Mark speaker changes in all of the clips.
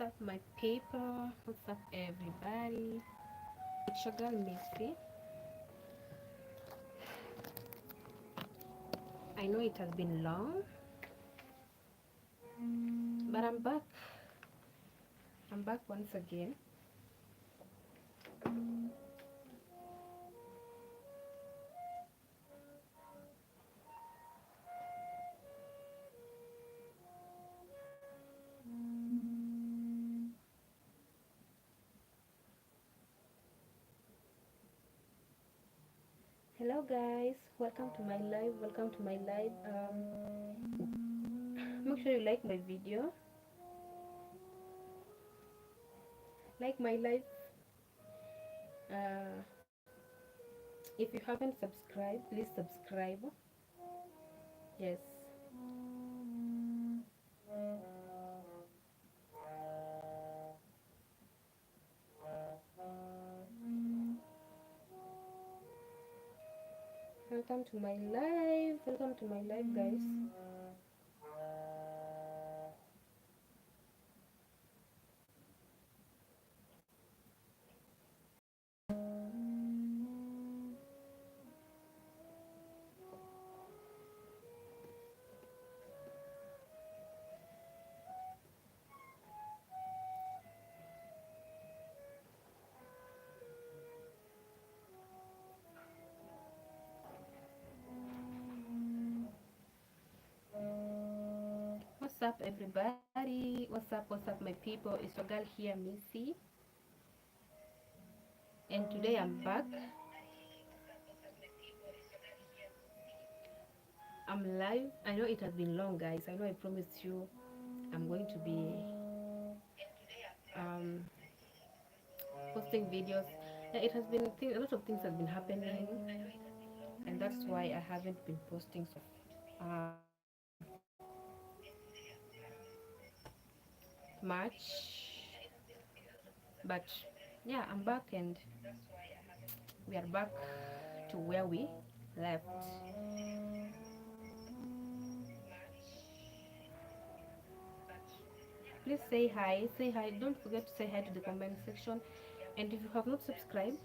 Speaker 1: What's up, my people? What's up, everybody? It's your girl Missy. I know it has been long, but I'm back. I'm back once again. Hello, guys. Welcome to my live. Welcome to my live. Make sure you like my video, like my live. Uh, if you haven't subscribed, please subscribe. Yes. Welcome to my live. Welcome to my live, guys. What's up, everybody? What's up, my people? It's your girl here, Missy, and today I'm back. I'm live. I know it has been long, guys. I know I promised you I'm going to be um, posting videos. Yeah, it has been a lot of things have been happening, and that's why I haven't been posting so much. But yeah, I'm back, and we are back to where we left. Please say hi. Say hi. Don't forget to say hi to the comment section. And if you have not subscribed,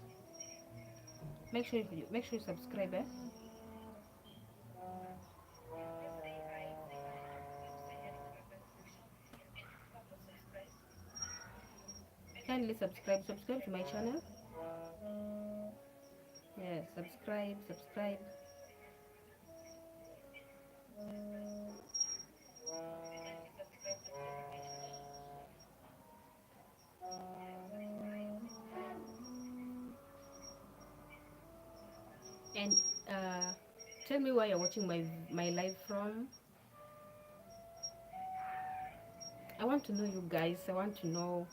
Speaker 1: make sure you subscribe. Kindly subscribe to my channel. Yes, subscribe. And uh, tell me where you're watching my live from. I want to know you guys. I want to know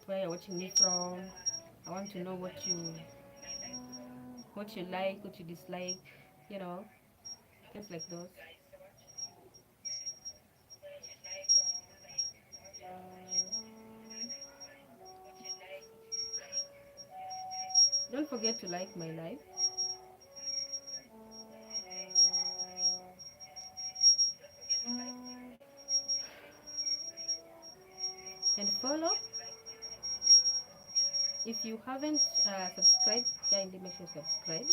Speaker 1: where you're watching me from. I want to know what you like, what you dislike, you know, things like those. Don't forget to like my live and follow. If you haven't subscribed, kindly make sure you subscribe.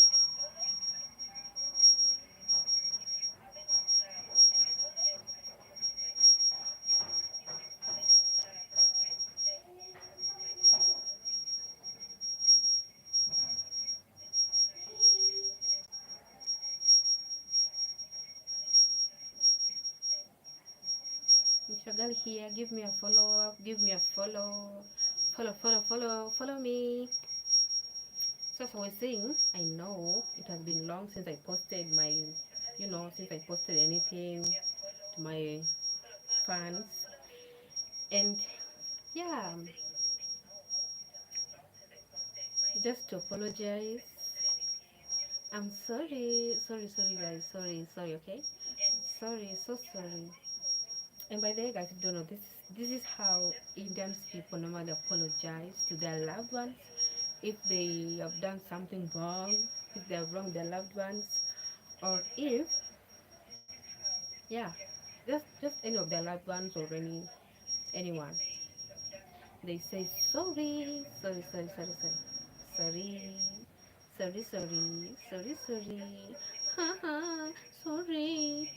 Speaker 1: Michelle here. Give me a follow. Give me a follow. Follow me. So as I was saying, I know it has been long since I posted since I posted anything to my fans. And yeah, just to apologize. I'm sorry guys, sorry, okay? Sorry, so sorry. And by the way, guys, if you don't know, this is how Indian people normally apologize to their loved ones if they have done something wrong, if they have wronged their loved ones, or if yeah, just any of their loved ones or anyone. They say sorry, sorry, sorry, sorry, sorry, sorry, sorry, sorry, sorry, sorry, haha, sorry.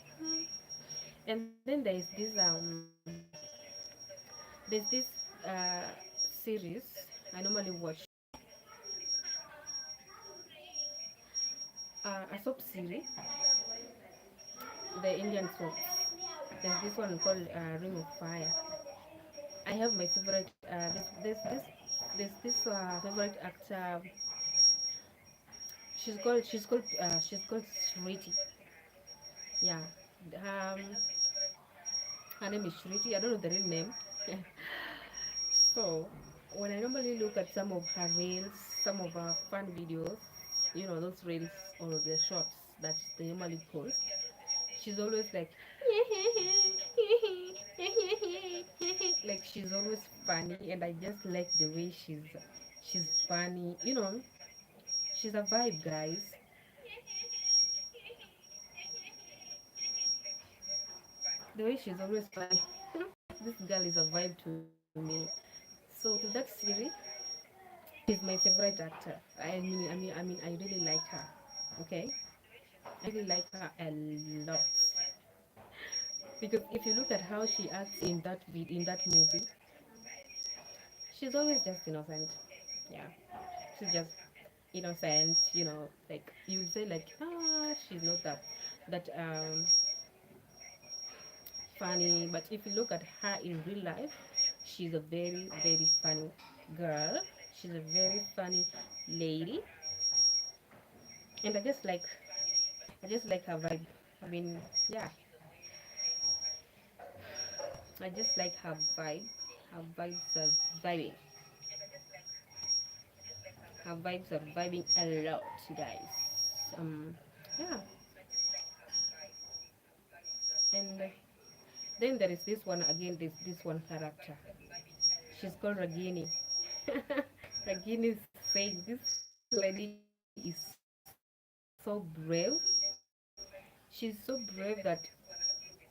Speaker 1: And then there's this series I normally watch, a soap series, the Indian soaps. There's this one called Ring of Fire. I have my favorite. This favorite actor. She's called Shriti. Yeah. Um, her name is Shriti. I don't know the real name. So when I normally look at some of her reels, some of her fun videos, those reels or the shorts that they normally post, she's always like, like she's always funny, and I just like the way she's funny. She's a vibe, guys. The way she's always funny. This girl is a vibe to me. So to that series, she's my favorite actor. I really like her. Okay, I really like her a lot, because if you look at how she acts in that movie, she's always just innocent. Yeah, she's just innocent. Like you would say, like, she's not that funny. But if you look at her in real life, she's a very very funny girl. She's a very funny lady, and I just like her vibe. I mean, yeah, I just like her vibe. Her vibes are vibing. Her vibes are vibing a lot, guys. Yeah, and then there is this one again. This one character. She's called Ragini. Ragini is saying this lady is so brave. She's so brave that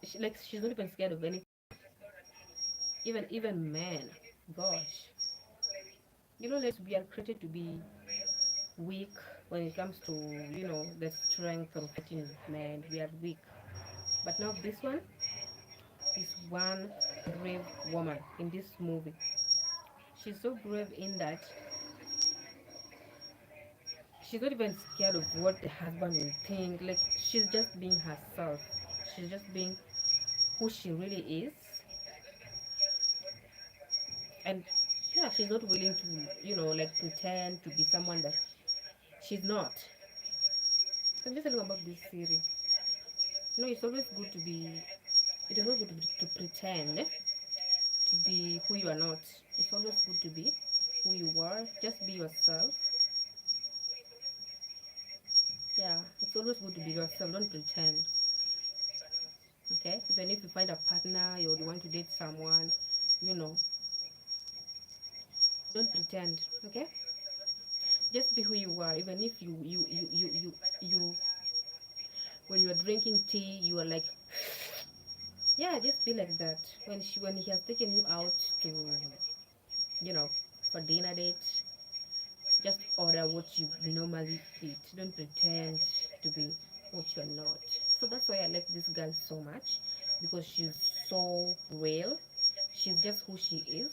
Speaker 1: she's not even scared of anything. Even men. Gosh, we are created to be weak when it comes to the strength of fighting men. We are weak, but now this one is one brave woman in this movie. She's so brave in that she's not even scared of what the husband will think. Like, she's just being herself. She's just being who she really is. And yeah, she's not willing to, like, pretend to be someone that she's not. So I'm just telling about this series. It's always good to be, it is not good to pretend to be who you are not. It's always good to be who you are. Just be yourself. Yeah, it's always good to be yourself. Don't pretend. Okay, even if you find a partner or you want to date someone, you know don't pretend. Okay, just be who you are. Even if you when you are drinking tea, you are like, yeah, just be like that. When he has taken you out to, you know for dinner dates, just order what you normally eat. Don't pretend to be what you're not. So that's why I like this girl so much, because she's so real. She's just who she is.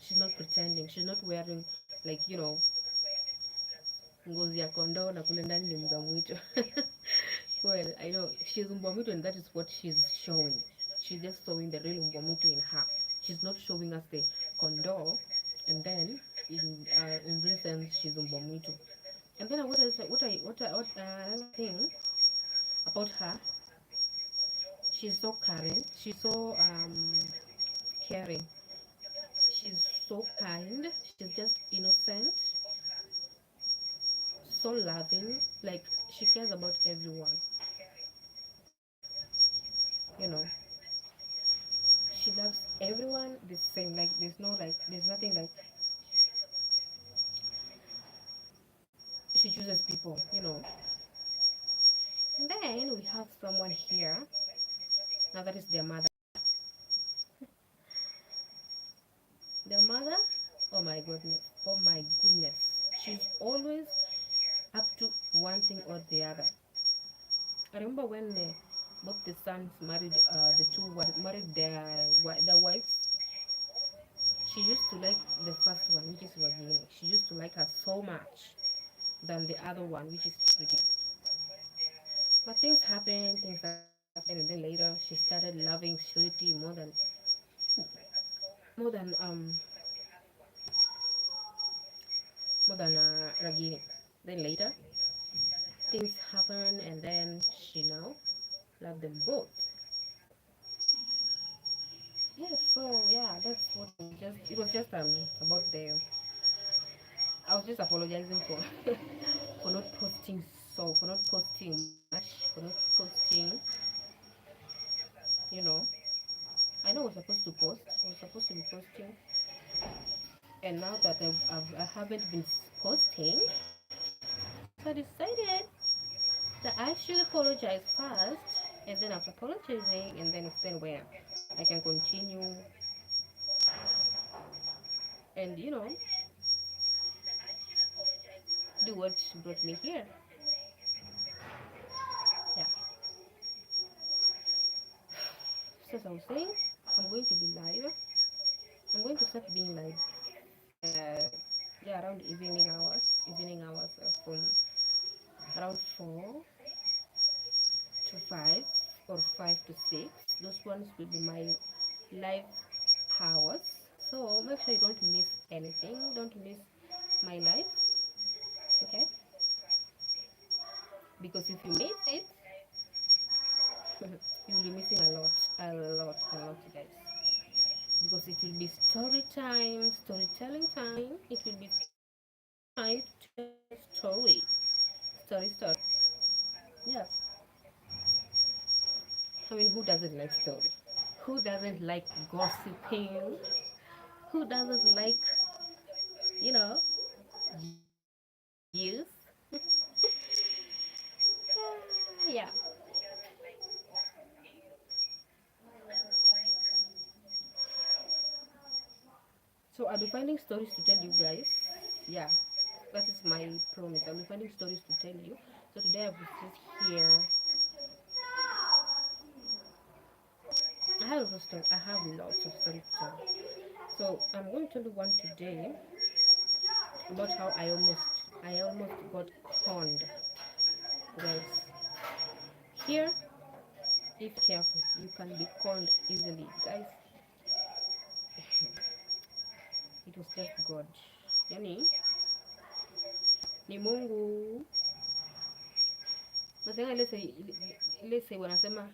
Speaker 1: She's not pretending. She's not wearing, like, ngozi ya kondoo na kule ndani ni mbwa mwitu. Well, I know she's mbwa mwitu, and that is what she's showing. She's just showing the real mbwa mwitu in her. She's not showing us the kondoo, and then in real sense she's mbwa mwitu. And then what another thing about her, she's so caring. She's so caring. She's so kind. She's just innocent, so loving. Like, she cares about everyone. You know, she loves everyone the same. Like, there's nothing like she chooses people. And then we have someone here. Now that is their mother. Their goodness, oh my goodness, she's always up to one thing or the other. I remember when both the sons married, the two married their wives. She used to like the first one, which is Regina. She used to like her so much than the other one, which is Pretty. But things happened, and then later she started loving Shruti more than more than Ragini. Then later things happened, and then she now loved them both. Yeah, so yeah, that's what it was just about the. I was just apologizing for for not posting for not posting much, for not posting, you know. I know I was supposed to post. I was supposed to be posting, and now that I haven't been posting, so I decided that I should apologize first, and then after apologizing, and then it's then where I can continue and do what brought me here. Yeah. So as I was saying, I'm going to be live. I'm going to start being live. Yeah, around evening hours from around 4 to 5 or 5 to 6. Those ones will be my live hours. So make sure you don't miss anything. Don't miss my life, okay? Because if you miss it, you will be missing a lot, guys. Because it will be story time, storytelling time. It will be time to tell story, story. Yes. I mean, who doesn't like story? Who doesn't like gossiping? Who doesn't like, you know, youth? Yeah. So I'll be finding stories to tell you guys. Yeah, that is my promise. I'll be finding stories to tell you. So today I will sit here. I have lots of stories to tell. So I'm going to tell you one today about how I almost got conned, guys. Here, if careful, you can be conned easily, guys. It was just God. Yani, ni Mungu. Nasema ile say wanasema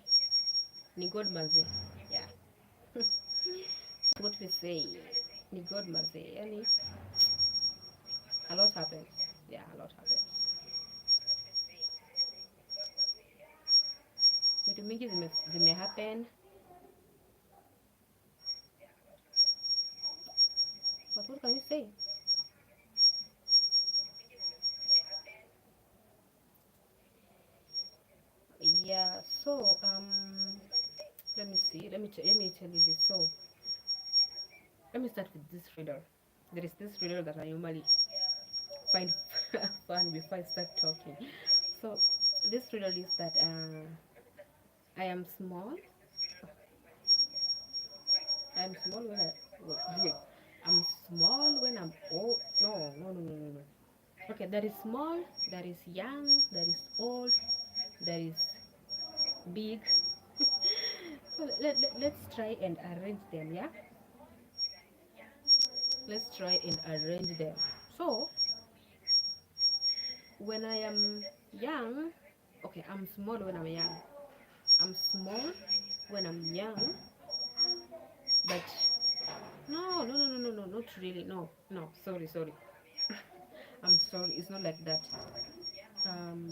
Speaker 1: ni God manze. Yeah. What we say, ni God manze. Yani, a lot happens. Yeah, a lot happens. Vitu mingi zime happen. But what can you say? Yeah, so let me see. Let me tell you this. So let me start with this riddle. There is this riddle that I normally find fun before I start talking. So this riddle is that I am small. I am small when wait, I'm small when I'm old. No. Okay, there is small, there is young, there is old, there is big. So let's try and arrange them. Yeah, let's try and arrange them. So when I am young, okay, I'm small when I'm young. I'm small when I'm young, but no, not really. No, sorry. I'm sorry. It's not like that. Um,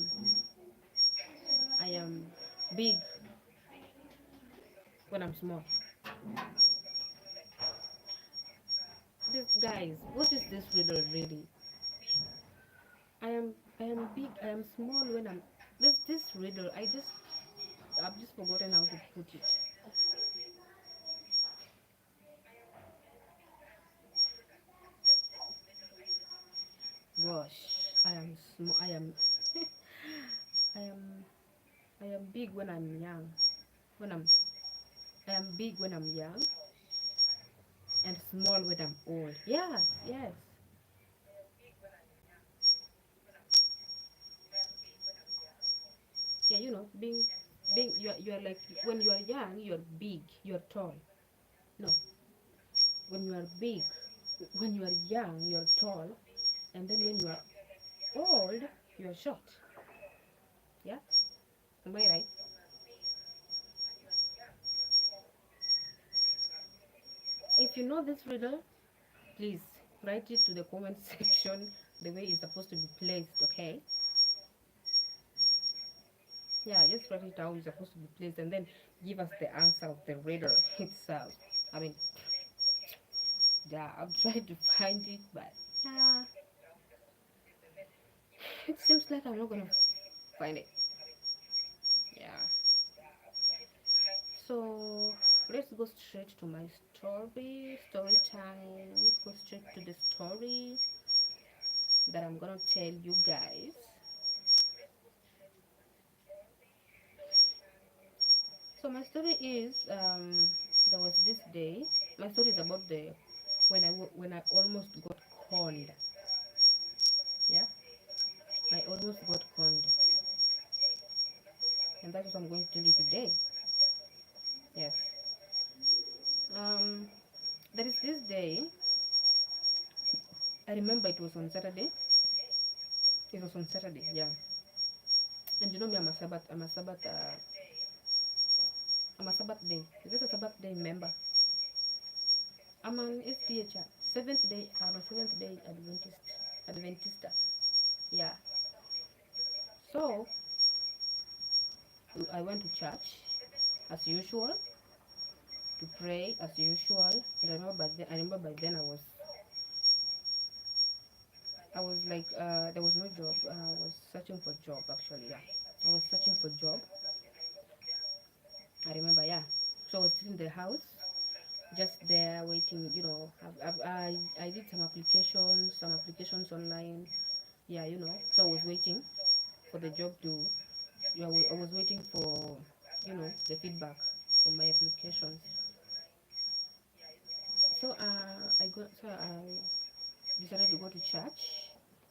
Speaker 1: I am big when I'm small. This guys, what is this riddle really? I am big. I am small when I'm. This riddle. I've just forgotten how to put it. gosh, I am small. I am I am big when I'm young. When I am big when I'm young and small when I'm old. Yes, yes. Yeah, being you're like when you are young, you're big, you're tall. No, when you are big, when you are young, you're tall, and then when you are old, you're short. Yeah, am I right? If you know this riddle, please write it to the comment section the way it's supposed to be placed. Okay? Yeah, just write it how it's supposed to be placed, and then give us the answer of the riddle itself. I mean, yeah, I'm trying to find it, but it seems like I'm not gonna find it. Yeah. So let's go straight to my story time. Let's go straight to the story that I'm gonna tell you guys. So my story is there was this day. My story is about the when I almost got conned. Yeah, I almost got conned, and that's what I'm going to tell you today. Yes. Um, there is this day. I remember it was on Saturday. It was on Saturday. Yeah. And you know me, I'm a Sabbath day. Is it a Sabbath day member? I'm an SDH. Seventh day. I'm a Seventh Day Adventist. Adventista. Yeah. So I went to church as usual to pray as usual. And I remember by then I was like there was no job. I was searching for job actually. Yeah. I was searching for job. I remember. Yeah. So I was sitting in the house just there waiting. I did some applications online. Yeah. So I was waiting for the job to. Yeah, I was waiting for the feedback from my applications. So I decided to go to church.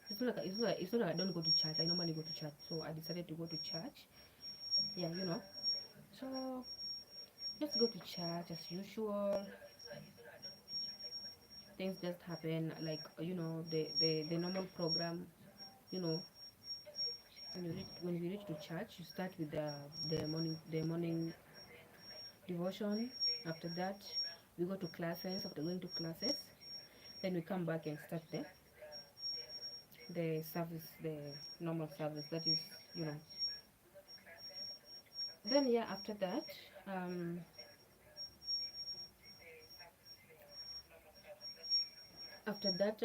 Speaker 1: It's not like I don't go to church. I normally go to church. So I decided to go to church. Yeah. So let's go to church as usual. Things just happen like the normal program. You know, when we reach to church, you start with the morning devotion. After that, we go to classes. After going to classes, then we come back and start the service, the normal service. That is, you know. Then yeah, um, after that,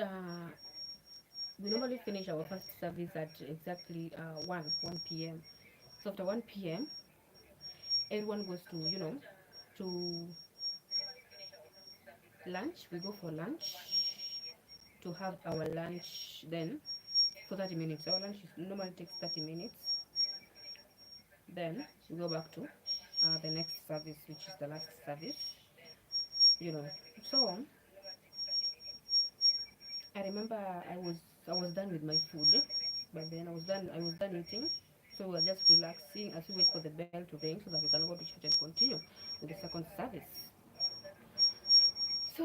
Speaker 1: we normally finish our first service at exactly 1 p.m. So after 1 p.m., everyone goes to lunch. We go for lunch to have our lunch then for 30 minutes. Our lunch normally takes 30 minutes. Then we go back to the next service, which is the last service. You know. So I remember I was done with my food. But then I was done eating. So we were just relaxing as we wait for the bell to ring so that we can go to church and continue with the second service. So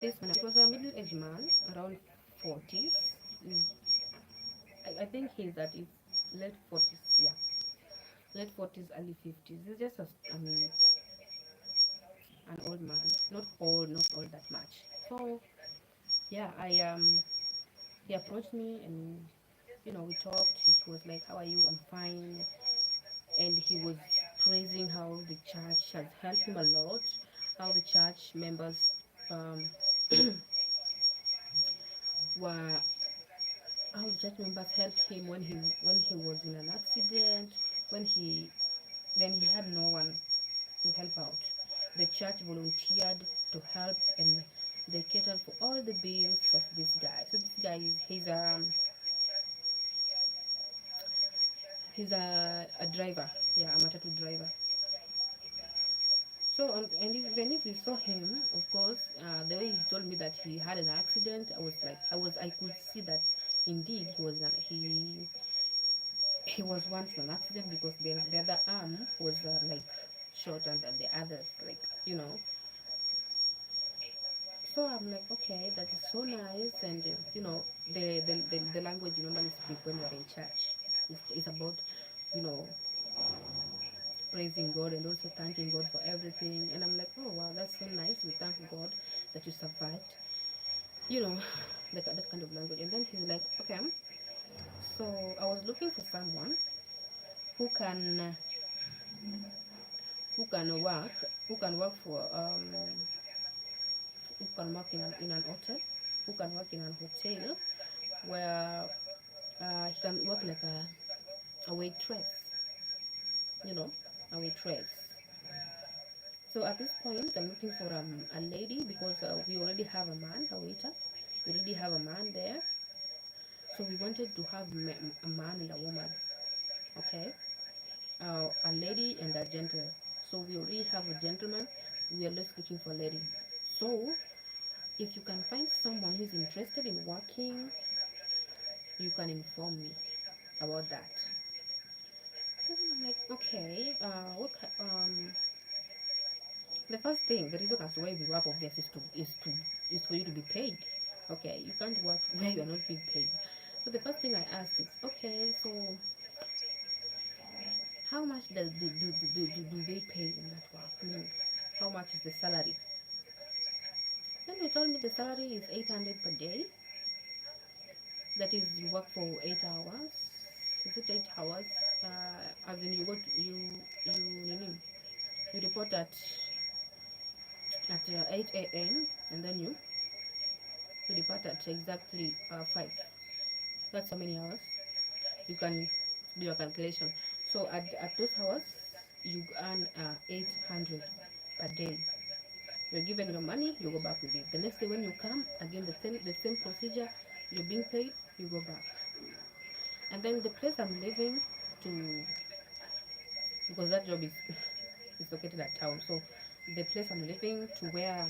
Speaker 1: this man, it was a middle-aged man, around 40s. Mm, I think he's at his late 40s. Yeah, late 40s, early 50s. He's just an old man, not old that much. So yeah, he approached me and we talked. He was like, "How are you?" "I'm fine." And he was praising how the church has helped him a lot, how the church members um, were how the church members helped him when he was in an accident, when he had no one to help out. The church volunteered to help, and they cater for all the bills of this guy. So this guy is he's a driver, yeah, a matatu driver. So and even if you saw him, of course, the way he told me that he had an accident, I could see that indeed he was once in an accident, because the other arm was like shorter than the others, like, you know. So I'm like, okay, that is so nice. And you know, the language you normally speak when you're in church is about, you know, praising God and also thanking God for everything. And I'm like, oh wow, that's so nice. We thank God that you survived, you know, that kind of language. And then he's like, okay, so I was looking for someone who can who can work who can work for who can work in an hotel, who can work in an hotel where he can work like a waitress, you know, a waitress. So at this point, I'm looking for a lady, because we already have a man, a waiter. We already have a man there. So we wanted to have a man and a woman, okay? A lady and a gentleman. So we already have a gentleman. We are just looking for a lady. So if you can find someone who's interested in working, you can inform me about that. And I'm like, okay, the first thing, the reason as to why we work of this is for you to be paid. Okay, you can't work where you are not being paid. So the first thing I asked is, okay, so how much do they pay in that work? I mean, how much is the salary? Then you told me the salary is 800 per day. That is, you work for 8 hours. Is it 8 hours? As in, you go to you report at 8 a.m. and then you depart at exactly 5. That's how many hours. You can do your calculation. So at those hours, you earn 800 per day. You're given your money, you go back with it. The next day when you come, again the same procedure, you're being paid, you go back. And then the place I'm living to, because that job is is located at town. So the place I'm living to where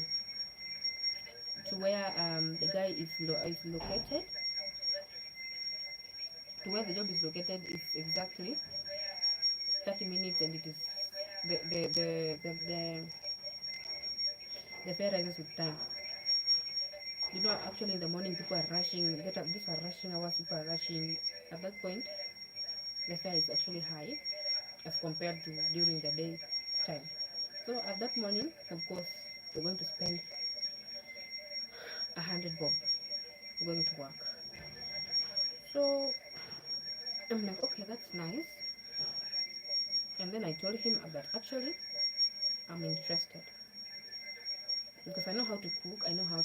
Speaker 1: the guy is located, to where the job is located, is exactly 30 minutes, and it is the fare rises with time. You know, actually in the morning people are rushing. These are rushing hours. People are rushing. At that point, the fare is actually high as compared to during the day time. So at that morning, of course, we're going to spend 100 bob going to work. So I'm like, okay, that's nice. And then I told him that actually I'm interested, because I know how to cook. I know how to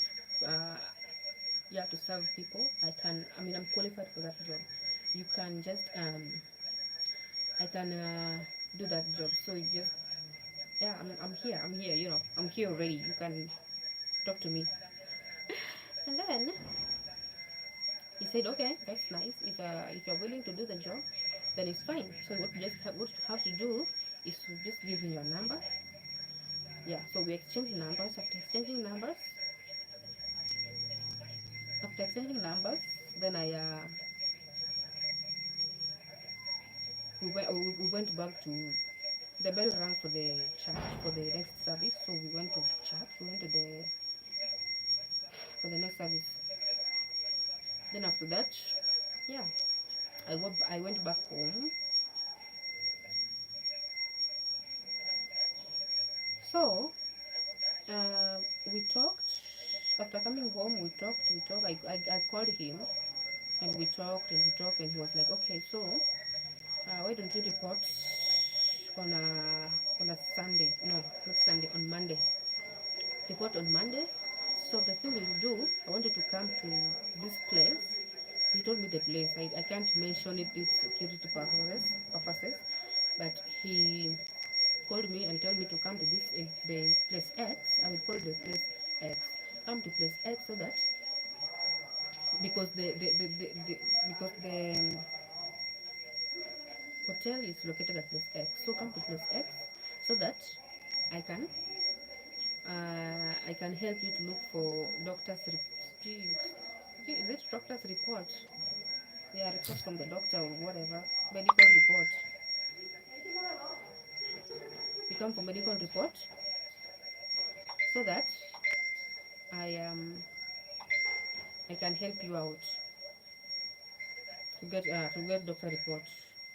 Speaker 1: yeah, to serve people. I mean, I'm qualified for that job. You can just I can do that job. So you just, yeah, I'm here, you know, I'm here already. You can talk to me. And then he said, okay, that's nice. If you're willing to do the job, then it's fine. So what you have to do is to just give me your number. Yeah, so we exchange numbers. After exchanging numbers, then we went back to the bell rang for the church for the next service. So we went to church. We went to the for the next service. Then after that, yeah, I went back home. So we talked. After coming home, we talked. I called him, and we talked and we talked, and he was like, okay, so why don't you report on a Sunday? No, not Sunday. On Monday. Report on Monday. So the thing we'll do, I wanted to come to this place. He told me the place. I can't mention it due to security purposes, but he called me and told me to come to the place X. I will call the place X. come to place X, so that because the hotel is located at place X, so come to place X so that I can help you to look for is it doctor's report? Yeah, report from the doctor or whatever, medical report. You come for medical report so that I can help you out to get doctor report.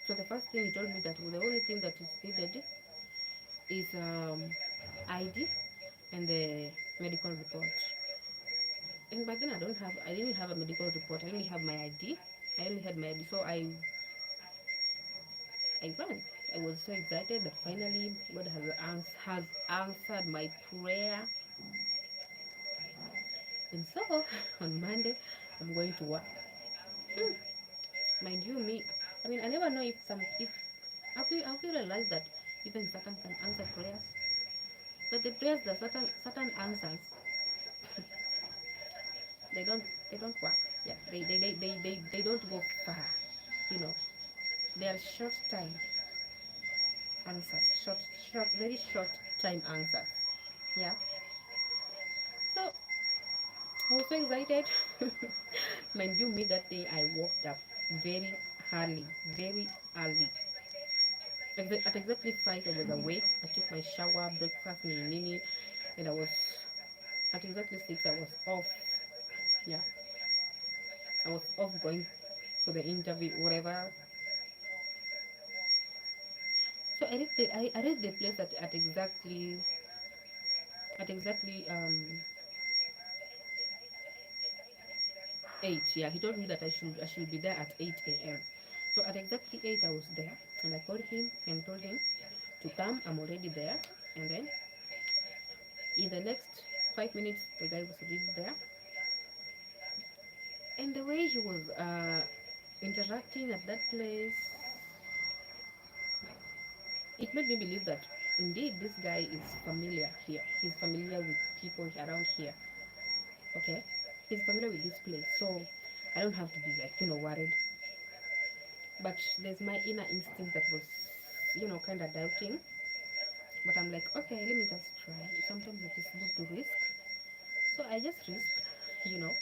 Speaker 1: So the first thing he told me that the only thing that is needed is ID and the medical report. And by then I didn't have a medical report. I only have my ID. I only had my ID. So I ran. I was so excited that finally God has answered my prayer. And so on Monday I'm going to work. Mind you, me. I mean, I never know if have you realized that even Satan can answer prayers? But the prayers that Satan answers, they don't work. Yeah, they don't go far. You know, they are short time answers, very short time answers. Yeah. So I was so excited. Mind you, me that day I woke up very very early. At exactly 5 I was awake. I took my shower, breakfast, nini, and I was at exactly 6 I was off. Yeah, I was off going for the interview, whatever. So I reached the place at exactly 8. Yeah, he told me that I should be there at 8 a.m. So at exactly 8 I was there, and I called him and told him to come. I'm already there. And then in the next 5 minutes the guy was already there. And the way he was interacting at that place, it made me believe that indeed this guy is familiar here. He's familiar with people around here. Okay, he's familiar with this place, so I don't have to be like worried. But there's my inner instinct that was kind of doubting. But I'm like, okay, let me just try. Sometimes it is good to risk, so I just risked. You know,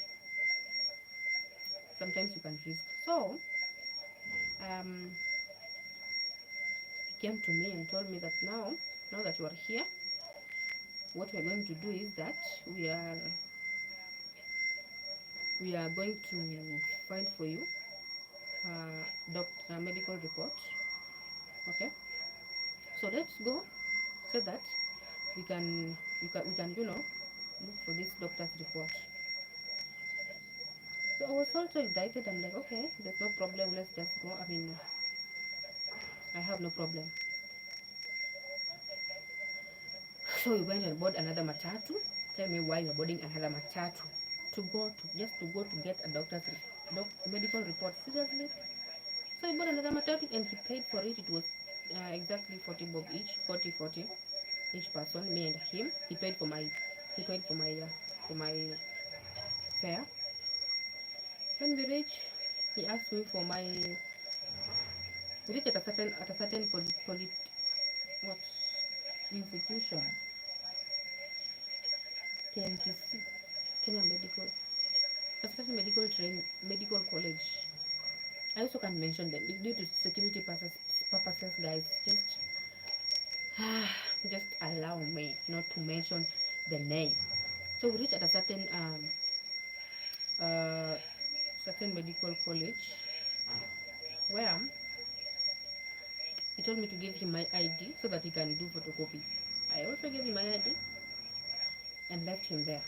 Speaker 1: sometimes you can risk. So he came to me and told me that now that you are here, what we are going to do is that we are going to find for you medical report. Okay, so let's go so that we can look for this doctor's report. So I was also excited. I'm like, okay, there's no problem, let's just go. I mean, I have no problem. So we went and bought another matatu. Tell me why you're boarding another matatu to go to get a medical report. Seriously? So he bought another matatu and he paid for it. It was exactly 40 bob each, 40 each person, me and him. He paid for my fare. When we reached, he asked me for my. We reached at a certain what institution? KMTC, Kenya Medical, a certain medical college. I also can't mention them due to security purposes, guys. Just allow me not to mention the name. So we reached at a certain medical college where he told me to give him my ID so that he can do photocopy. I also gave him my ID and left him there.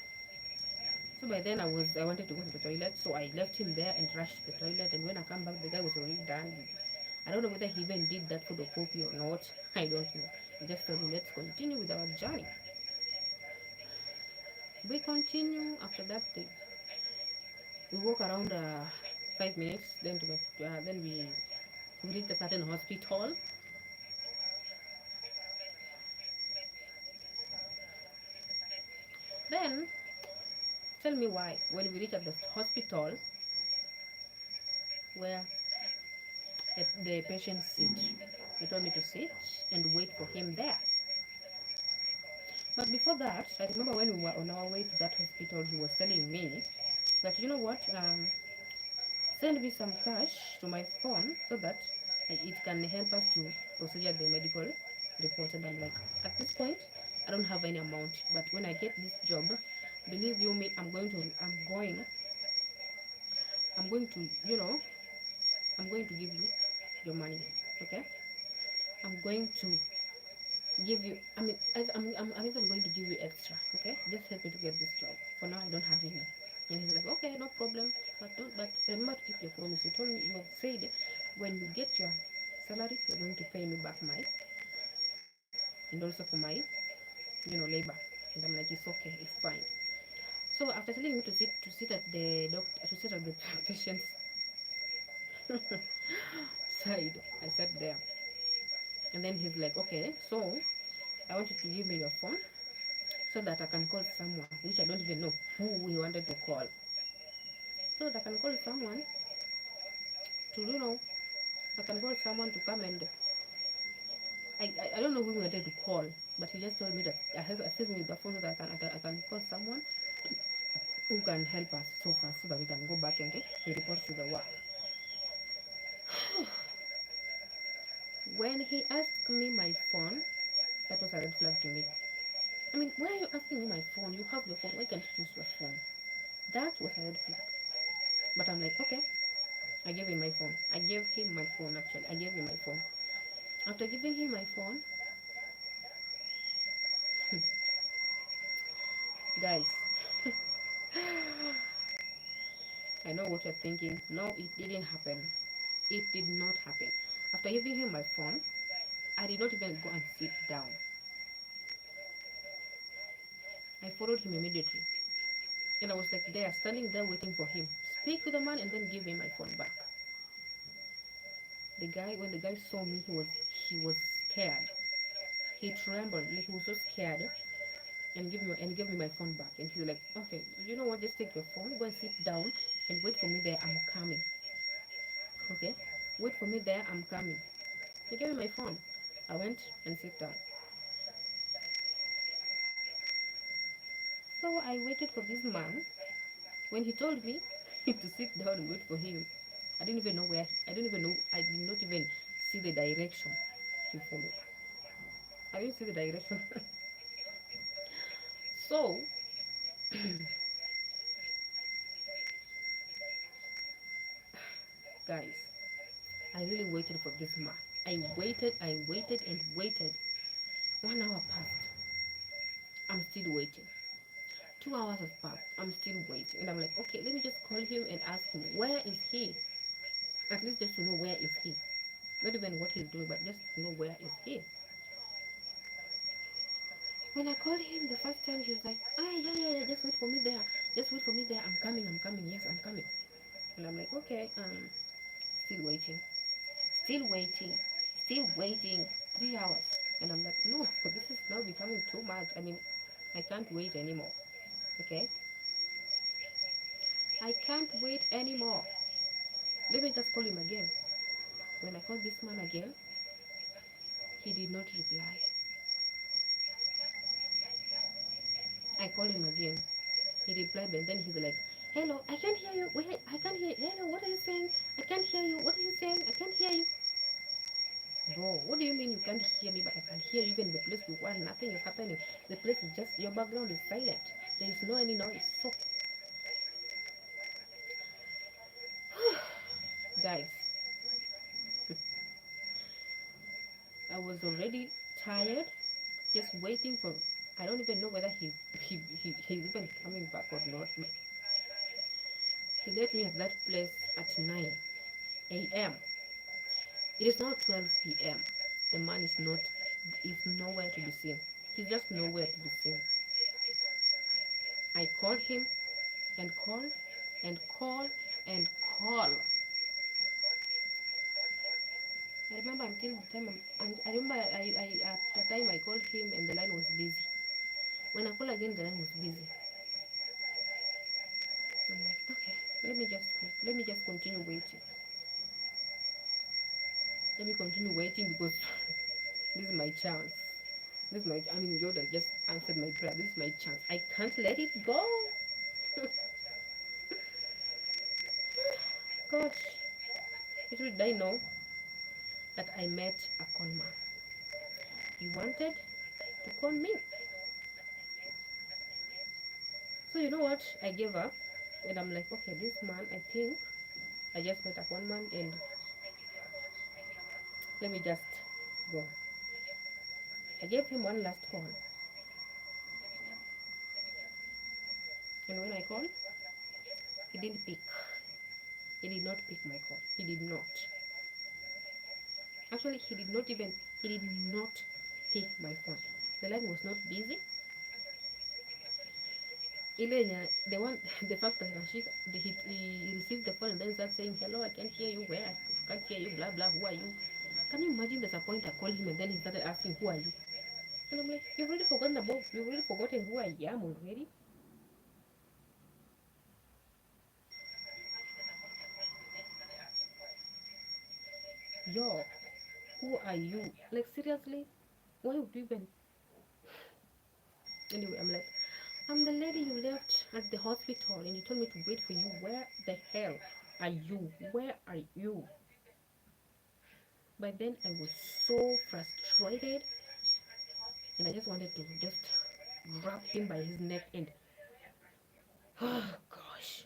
Speaker 1: So by then I wanted to go to the toilet, so I left him there and rushed to the toilet. And when I come back, the guy was already done. I don't know whether he even did that photocopy or not. I don't know. He just told me, let's continue with our journey. We continue. After that, we walk around 5 minutes. Then we reach a certain hospital. Then Tell me why. When we reach at the hospital where the patient sit, he told me to sit and wait for him there. But before that, I remember when we were on our way to that hospital, he was telling me that, you know what, send me some cash to my phone so that it can help us to procedure the medical report. And I'm like, at this point, I don't have any amount. But when I get this job, believe you me, I'm going to, you know, I'm going to give you your money. Okay? I'm going to give you, I'm even going to give you extra. Okay? Just help me to get this job. For now, I don't have any. And he's like, okay, no problem. But remember to keep your promise. You told me, you have said when you get your salary, you're going to pay me back my, and also for my, labor. And I'm like, it's okay, it's fine. So after telling me to sit at the doctor, to sit at the patient's side, I sat there. And then he's like, okay, so I want you to give me your phone so that I can call someone, which I don't even know who he wanted to call. So that I can call someone to, I can call someone to come and I don't know who he wanted to call, but he just told me that I have me the phone so that I can call someone who can help us so fast so that we can go back and report to the work. When he asked me my phone, that was a red flag to me. I mean, why are you asking me my phone? You have your phone. Why can't you use your phone? That was a red flag. But I'm like, okay. I gave him my phone. I gave him my phone, actually. I gave him my phone. After giving him my phone, guys, I know what you're thinking. No, it didn't happen. It did not happen. After giving him my phone, I did not even go and sit down. I followed him immediately. And I was like there, standing there waiting for him. Speak to the man and then give him my phone back. When the guy saw me, he was scared. He trembled, like he was so scared, and give me my phone back. And he's like, okay, you know what? Just take your phone, go and sit down, and wait for me there. I'm coming. Okay, wait for me there. I'm coming. He gave me my phone. I went and sit down. So I waited for this man. When he told me to sit down and wait for him, I didn't even know where. I didn't even know. I did not even see the direction he followed. I didn't see the direction. So, guys, I really waited for this man. I waited and waited. 1 hour passed. I'm still waiting. 2 hours have passed. I'm still waiting. And I'm like, okay, let me just call him and ask him, where is he? At least just to know where is he. Not even what he's doing, but just to know where is he. When I called him the first time, he was like, yeah, just wait for me there. Just wait for me there. I'm coming. Yes, I'm coming. And I'm like, okay, still waiting. Still waiting. Still waiting. 3 hours. And I'm like, no, this is now becoming too much. I mean, I can't wait anymore. Okay? I can't wait anymore. Let me just call him again. When I called this man again, he did not reply. I called him again. He replied, and then he's like, hello, I can't hear you. Wait, I can't hear you. Hello, what are you saying? I can't hear you. What are you saying? I can't hear you. Bro, what do you mean you can't hear me, but I can hear you? Even in the place where nothing is happening. The place is just, your background is silent. There is no any noise. So, guys, I was already tired, just waiting for, I don't even know whether he's even coming back or not. He left me at that place at 9 a.m. It is now 12 p.m. The man is nowhere to be seen. He's just nowhere to be seen. I call him and call and call and call. I remember until the time I remember at the time I called him and the line was busy. When I called again, the line was busy. Let me just continue waiting. Let me continue waiting because this is my chance. This is my, I mean, God just answered my prayer. This is my chance. I can't let it go. Gosh, little did I know that I met a con man. He wanted to con me. So you know what? I gave up, and I'm like, okay, this man. I think I just met a con man, and let me just go. I gave him one last call, and when I called, he didn't pick. He did not pick my call. He did not. Actually, he did not even. He did not pick my phone. The line was not busy. The one, the fact that he received the phone and then started saying, "Hello, I can't hear you. Where? I can't hear you. Blah blah. Who are you?" Can you imagine the disappointment? I called him and then he started asking, "Who are you?" And I'm like, "You've already forgotten about. You've already forgotten who I am already." Yo, who are you? Like seriously, why would you even? Anyway, I'm like, I'm the lady you left at the hospital and you told me to wait for you. Where the hell are you? Where are you? By then, I was so frustrated and I just wanted to just grab him by his neck and, oh gosh.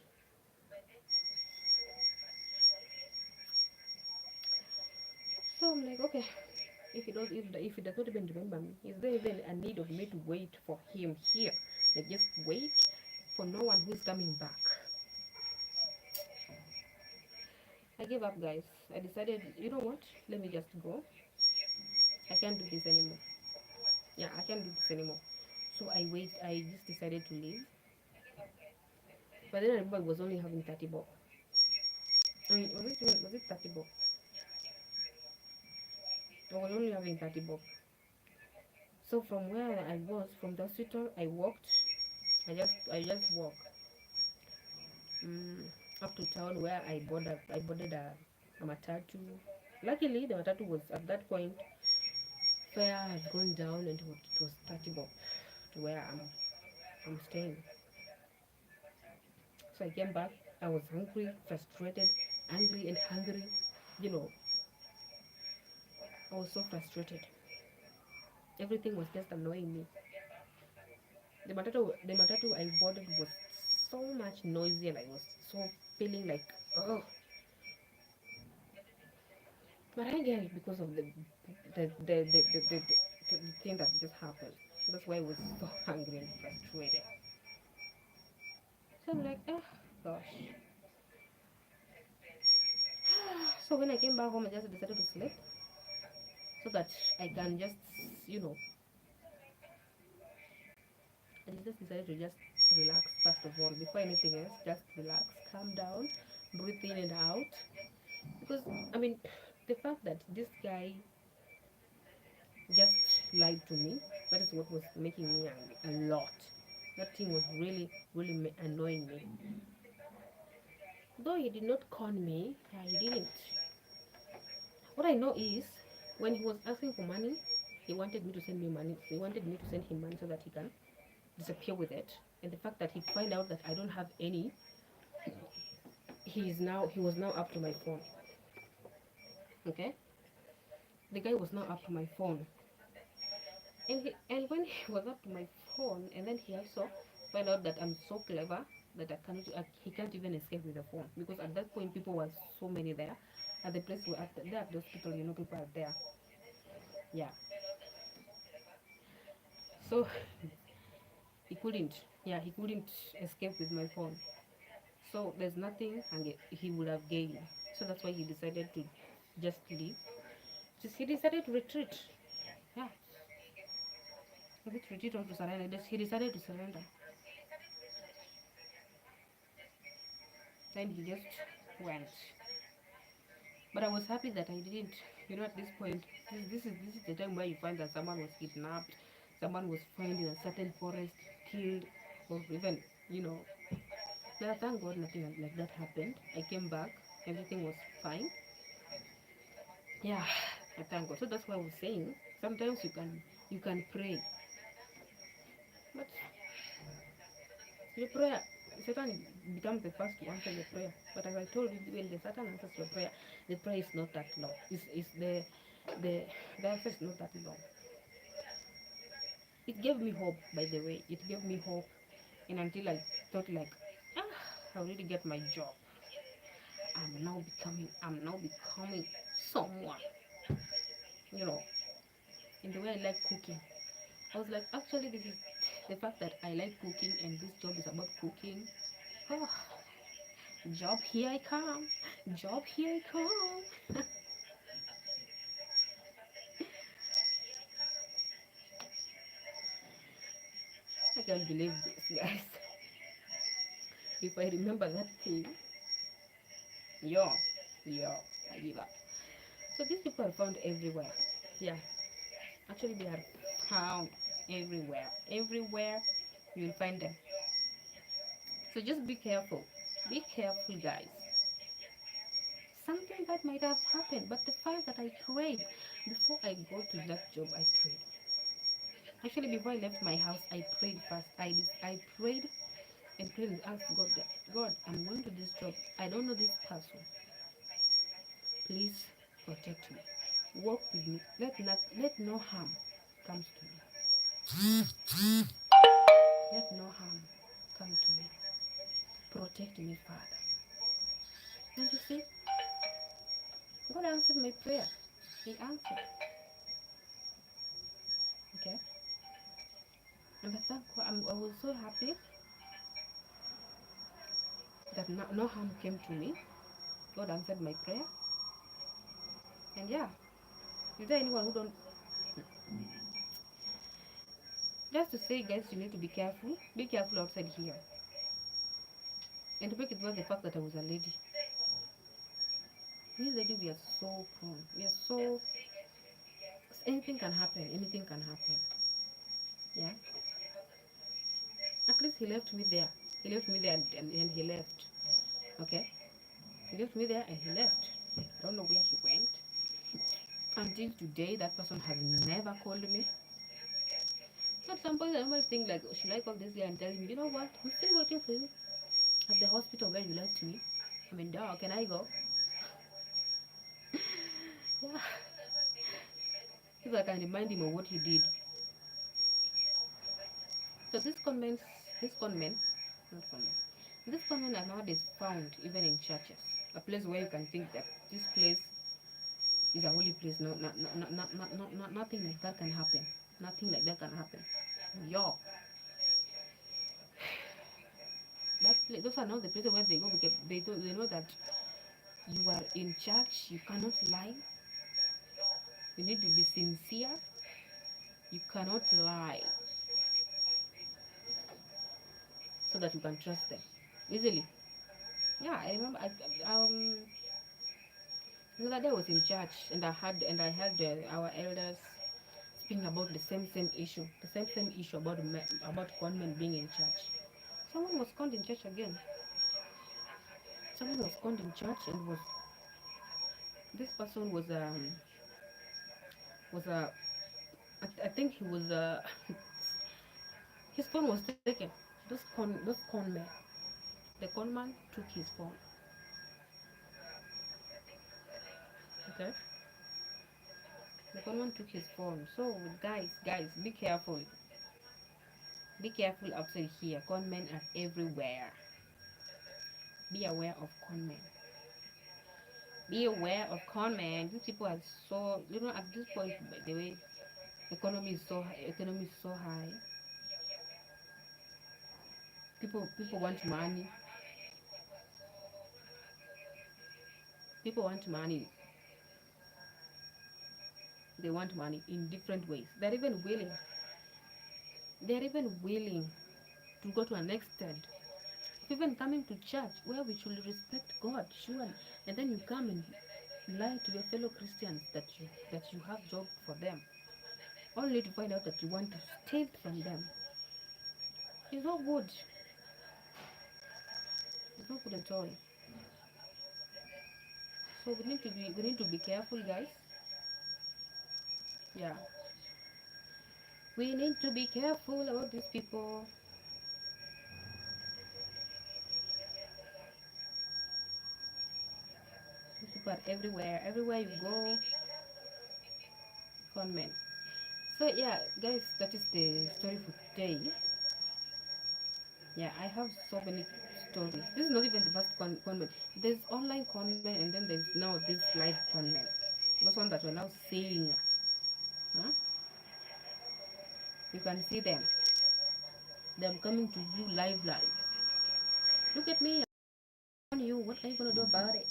Speaker 1: So I'm like, okay, if he does not even remember me, is there even a need of me to wait for him here? Like just wait for no one who is coming back. I gave up, guys. I decided, you know what? Let me just go. I can't do this anymore. Yeah, I can't do this anymore. So I just decided to leave. But then I remember I was only having 30 bob. I mean, was it 30 bob? I was only having 30 bob. So from where I was, from the hospital, I walked. I just walked up to town where I boarded a matatu. Luckily, the matatu was at that point fare had gone down and it was 30 bob to where I'm staying. So I came back. I was hungry, frustrated, angry, and hungry. You know, I was so frustrated. Everything was just annoying me. The matatu I boarded was so much noisy, and I was so feeling like, oh, but I get it because of the thing that just happened. That's why I was so hungry and frustrated. So I'm like, oh gosh. So when I came back home, I just decided to sleep so that I can just, you know, I just decided to just relax first of all. Before anything else, just relax, calm down, breathe in and out. Because, I mean, the fact that this guy just lied to me, that is what was making me angry a lot. That thing was really, really annoying me. Though he did not con me, yeah, he didn't. What I know is, when he was asking for money, he wanted me to send me money. He wanted me to send him money so that he can disappear with it. And the fact that he find out that I don't have any, he was now up to my phone. Okay, the guy was now up to my phone, and when he was up to my phone, and then he also find out that I'm so clever that he can't even escape with the phone because at that point people were so many there at the place where there at the hospital, you know, people are there. Yeah, so he couldn't escape with my phone. So there's nothing and he would have gained. So that's why he decided to just leave. Just he decided to retreat. Yeah, was it retreat or to surrender? He decided to surrender. Then he just went. But I was happy that I didn't. You know, at this point, this is the time where you find that someone was kidnapped, someone was found in a certain forest, killed, or even, you know, Now, thank God nothing like that happened. I came back, everything was fine. Yeah, I thank God. So that's why I was saying sometimes you can pray, but your prayer, Satan becomes the first to answer your prayer. But as I told you, when the Satan answers your prayer, the prayer is not that long. Is the the answer is not that long. It gave me hope, by the way. It gave me hope, and until I thought like, I already get my job. I'm now becoming someone, you know. In the way I like cooking, I was like, actually, this is the fact that I like cooking, and this job is about cooking. Oh, job, here I come. Job, here I come. I can't believe this, guys. If I remember that thing, yo, yo, I give up. So these people are found everywhere. Yeah, actually, they are found everywhere. Everywhere you'll find them. So just be careful. Be careful, guys. Something that might have happened, but the fact that I prayed before I go to that job, I prayed. Actually, before I left my house, I prayed first. I prayed and prayed and asked God that, God, I'm going to this job. I don't know this person. Please protect me. Walk with me. Let no harm comes to me. Let no harm come to me. Protect me, Father. And you see, God answered my prayer. He answered. Okay? And I was so happy that no harm came to me. God answered my prayer. And yeah, is there anyone who don't? Just to say, guys, you need to be careful. Be careful outside here. And to make it worse, the fact that I was a lady. This lady, we are so prone. We are so. Anything can happen. Anything can happen. Yeah. At least he left me there. He left me there and he left. Okay. He left me there and he left. I don't know where he went. Until today, that person has never called me. At some point, I might think like, should I call this guy and tell him, you know what? I'm still waiting for you at the hospital where you left me. I mean, dog, can I go? Yeah. If I can remind him of what he did. So this conman, not conman, this conman I've heard is found even in churches. A place where you can think that this place is a holy place. No, nothing like that can happen. Nothing like that can happen. Yo, that place, those are not the places where they go because they know that you are in church. You cannot lie. You need to be sincere. You cannot lie so that you can trust them easily. Yeah, I remember. The other day I was in church and I heard our elders speaking about the same issue, the same issue about conmen being in church. Someone was conned in church again. Someone was conned in church and was this person was a I think he was his phone was taken. Those con men, the con man took his phone. Okay, the con man took his phone. So guys, be careful. Be careful outside here. Con men are everywhere. Be aware of con men. Be aware of con men. These people are so at this point. By the way, economy is so high. People want money. People want money. They want money in different ways. They're even willing to go to an extent, even coming to church where we should respect God, surely, and then you come and lie to your fellow Christians that you have job for them, only to find out that you want to steal from them. It's not good. It's not good at all. So we need to be careful, guys. Yeah, we need to be careful about these people. These people are everywhere. Everywhere you go, con men. So yeah, guys, that is the story for today. Yeah, I have so many stories. This is not even the first convent. There's online convent, and then there's now this live convent. Those one that we're now seeing. Huh? You can see them. Them coming to you live. Look at me on you. What are you gonna do about it?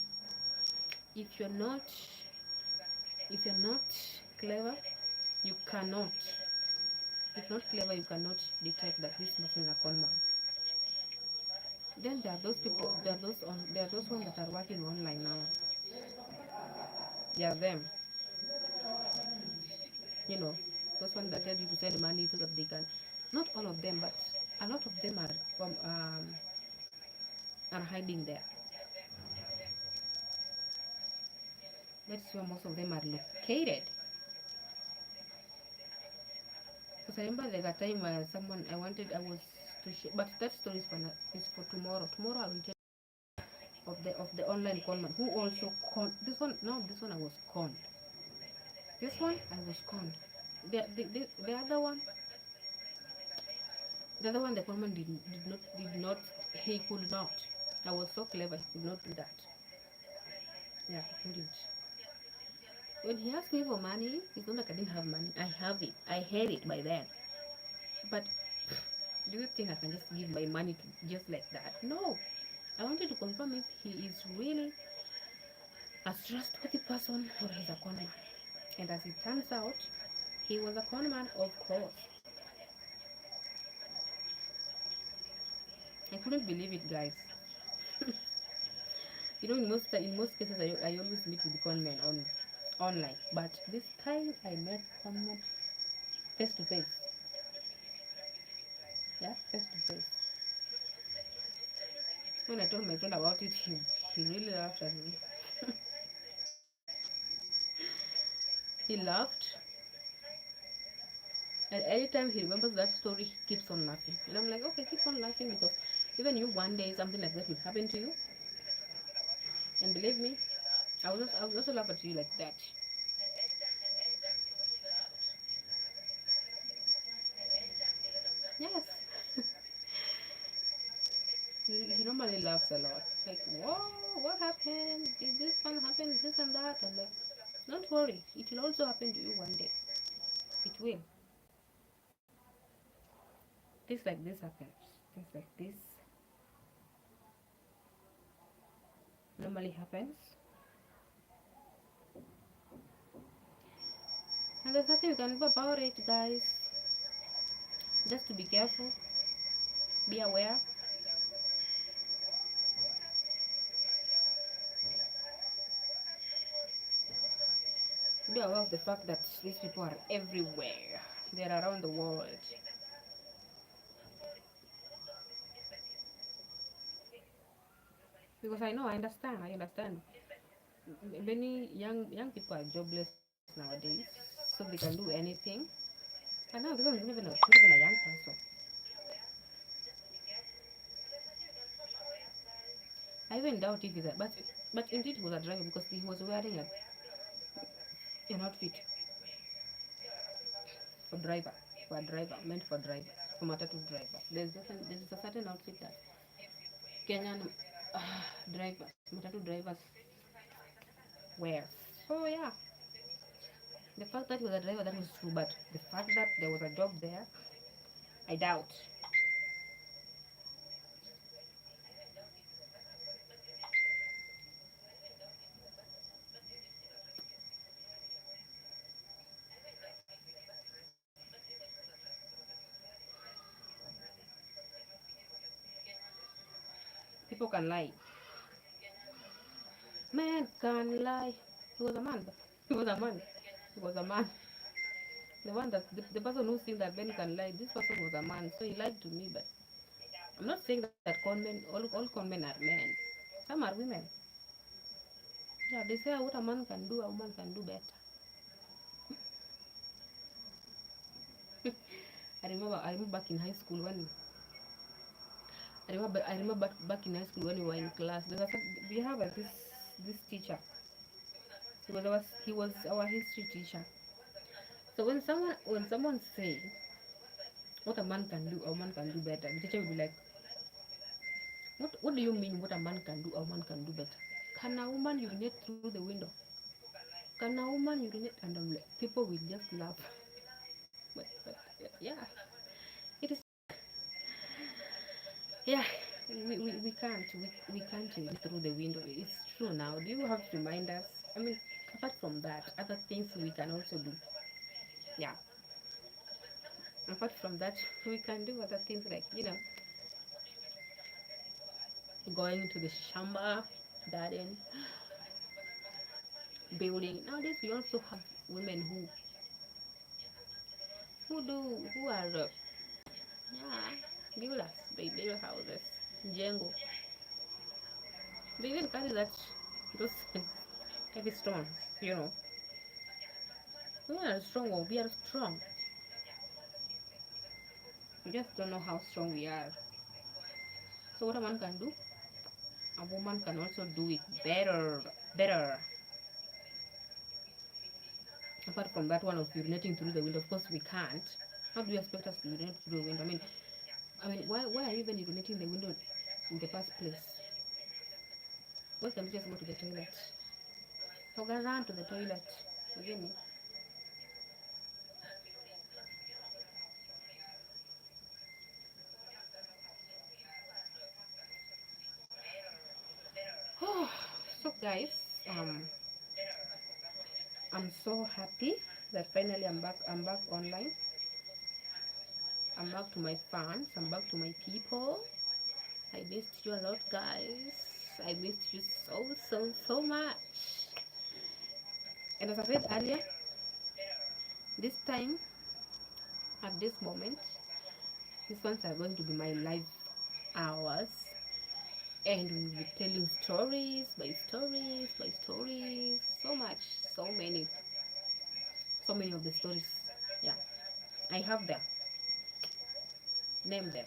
Speaker 1: If you're not, if you're not clever, you cannot. If not clever, you cannot detect that this person is a con man. Then there are those people. There are those ones that are working online now. They are them. You know, those ones that tell you to send money so that they can. Not all of them, but a lot of them are hiding there. That's where most of them are located. Because I remember there's a time where someone I was to share, but that story is for tomorrow. Tomorrow I will tell of the online conman who also con this one. No, this one I was conned. This one I was conned. The other one, the conman did not, he could not. I was so clever, he could not do that. Yeah, he couldn't. When he asked me for money, it's not like I didn't have money. I have it. I had it by then. But do you think I can just give my money to just like that? No. I wanted to confirm if he is really a trustworthy person or he's a conman. And as it turns out, he was a conman, of course. I couldn't believe it, guys. In most cases, I always meet with the conmen on online, but this time I met conman face to face. Yeah, face to face. When I told my friend about it, he really laughed at me. He laughed, and anytime he remembers that story, he keeps on laughing. And I'm like, okay, keep on laughing because even you one day something like that will happen to you. And believe me, I will also laugh at you like that. Yes, he normally laughs a lot. Like, whoa, what happened? Did this one happen? This and that. I'm like, don't worry, it will also happen to you one day. It will. Things like this happens. Things like this normally happens. And there's nothing you can do about it, guys. Just to be careful, be aware. Be aware of the fact that these people are everywhere. They're around the world. Because I understand. Many young people are jobless nowadays, so they can do anything. And now this one is not even a young person. I even doubt if he's a, but indeed he was a driver because he was wearing an outfit for driver, for a driver, meant for drivers, for matatu drivers. There's a certain outfit that Kenyan drivers, matatu drivers wear. So yeah, the fact that he was a driver, that was true, but the fact that there was a job there, I doubt. People can lie. Man can lie. He was a man. He was a man. He was a man. The person who thinks that men can lie, this person was a man, so he lied to me. But I'm not saying that con men, all con men are men. Some are women. Yeah, they say what a man can do, a woman can do better. I remember back in high school when back in high school when we were in class. We have this teacher. He was our history teacher. So when someone say what a man can do, a woman can do better, the teacher will be like, what do you mean what a man can do, a woman can do better? Can a woman urinate through the window? Can a woman urinate? And I'm like, people will just laugh. But yeah, it is. Yeah, we can't urinate through the window. It's true now. Do you have to remind us? I mean, apart from that, other things we can also do. Yeah, apart from that, we can do other things like going to the shamba, garden, building. Nowadays, we also have women who are yeah builders. They build houses, jengo. They even carry those heavy stones. You know, we are strong. Or we are strong. We just don't know how strong we are. So what a man can do, a woman can also do it better. Better. Apart from that one of urinating through the window, of course we can't. How do you expect us to urinate through the window? I mean, why are you even urinating the window in the first place? Why can't you just go to the toilet? Or go run to the toilet. You get me? Oh, so guys, um, I'm so happy that finally I'm back. I'm back online. I'm back to my fans. I'm back to my people. I missed you a lot, guys. I missed you so much. And as I said earlier, this time at this moment, these ones are going to be my live hours, and we'll be telling stories by stories by stories. So much, so many, so many of the stories. Yeah, I have them. Name them.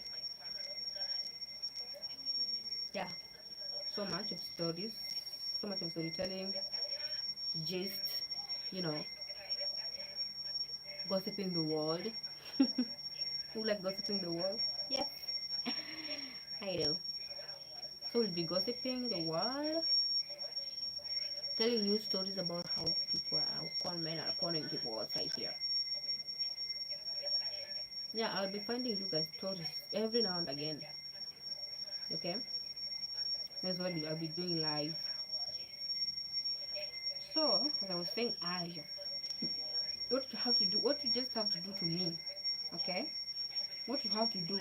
Speaker 1: Yeah, so much of stories, so much of storytelling, gist, you know, gossiping the world. Who like gossiping the world? Yes, I do. So we'll be gossiping the world, telling you stories about how con men are conning people outside here. Yeah, I'll be finding you guys stories every now and again. Okay, that's what I'll be doing live. So, as I was saying earlier, what you just have to do to me, okay? What you have to do,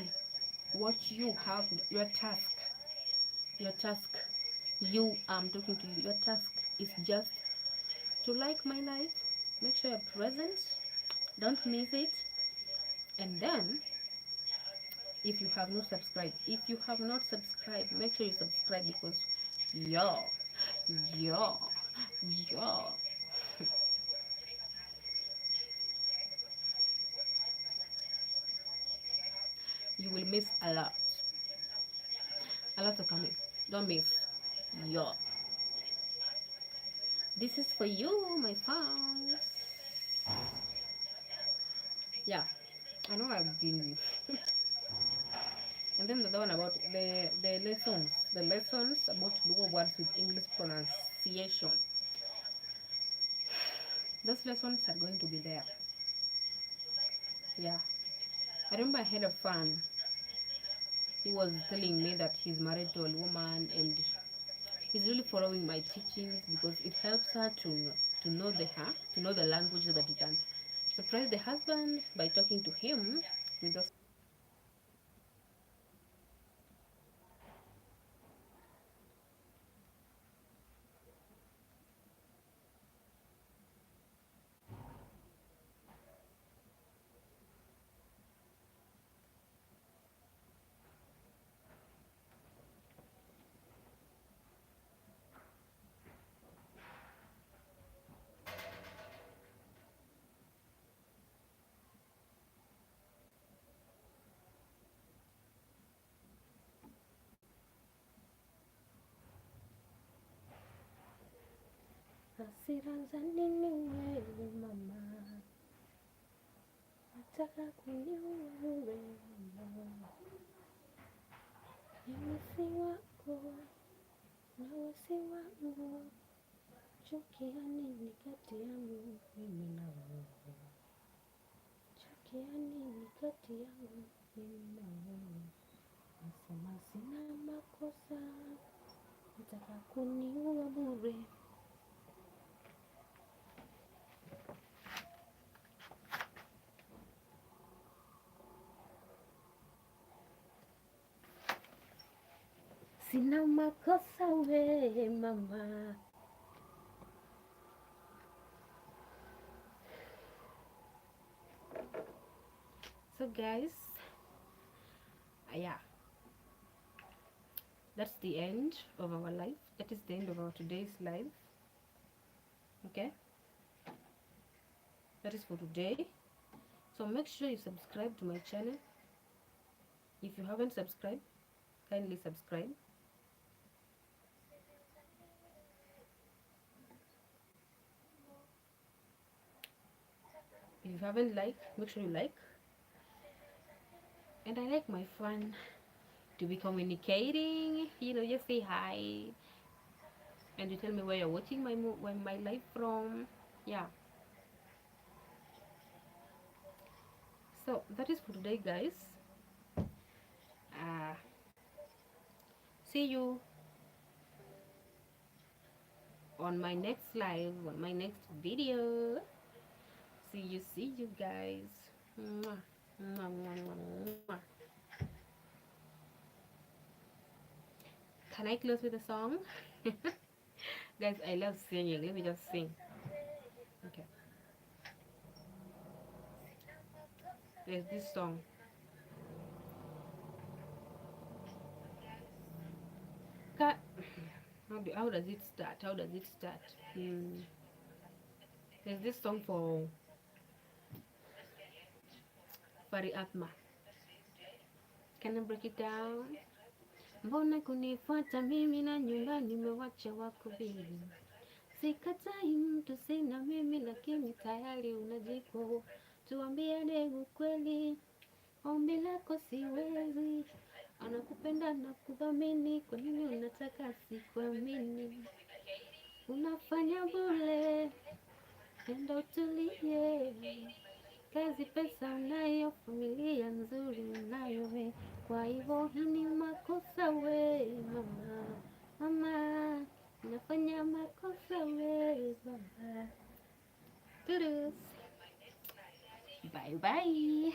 Speaker 1: your task, I'm talking to you, your task is just to like my life, make sure you're present, don't miss it, and then if you have not subscribed, make sure you subscribe because yo, yo, yo, you will miss a lot of coming. Don't miss, yo. This is for you, my fans. Yeah, I know I've been. And then the other one about the lessons about Luo words with English pronunciation. Those lessons are going to be there. Yeah, I remember I had a fan. He was telling me that he's married to a woman and he's really following my teachings because it helps her to know the language so that he can surprise the husband by talking to him with those. hasira za nini wewe mama, nataka kuniua bure mama, mimi si wako nawe si wangu, chukia nini kati yangu mimi na wewe, chukia nini kati yangu mimi na wewe, nasema sina makosa, nataka kuniua bure. Sina makosa we mama. So guys, yeah, that's the end of our life. That is the end of our today's life. Okay, that is for today. So make sure you subscribe to my channel. If you haven't subscribed, kindly subscribe. If you haven't liked, make sure you like. And I like my fun to be communicating. You know, just say hi and you tell me where you're watching my live from. Yeah. So that is for today, guys. See you on my next live, on my next video. See you guys. Mwah. Mwah, mwah, mwah, mwah. Can I close with a song? Guys, I love singing. Let me just sing. Okay. There's this song. How does it start? How does it start? There's this song for Fari Atma. Can I break it down? Mbona kunifuata mimi na nyumbani umewacha wako bibi? Sikatai mtu sina mimi, lakini tayari unajiko. Tuambiane ukweli, ombi lako siwezi. Anakupenda na kudhamini, kwa nini unataka sikuamini? Unafanya bure, enda utulie. Kazi pesa unayo, familia nzuri unayo we. Kwa hivyo ni makosa we mama, mama, nafanya makosa we mama. Turus. Bye bye.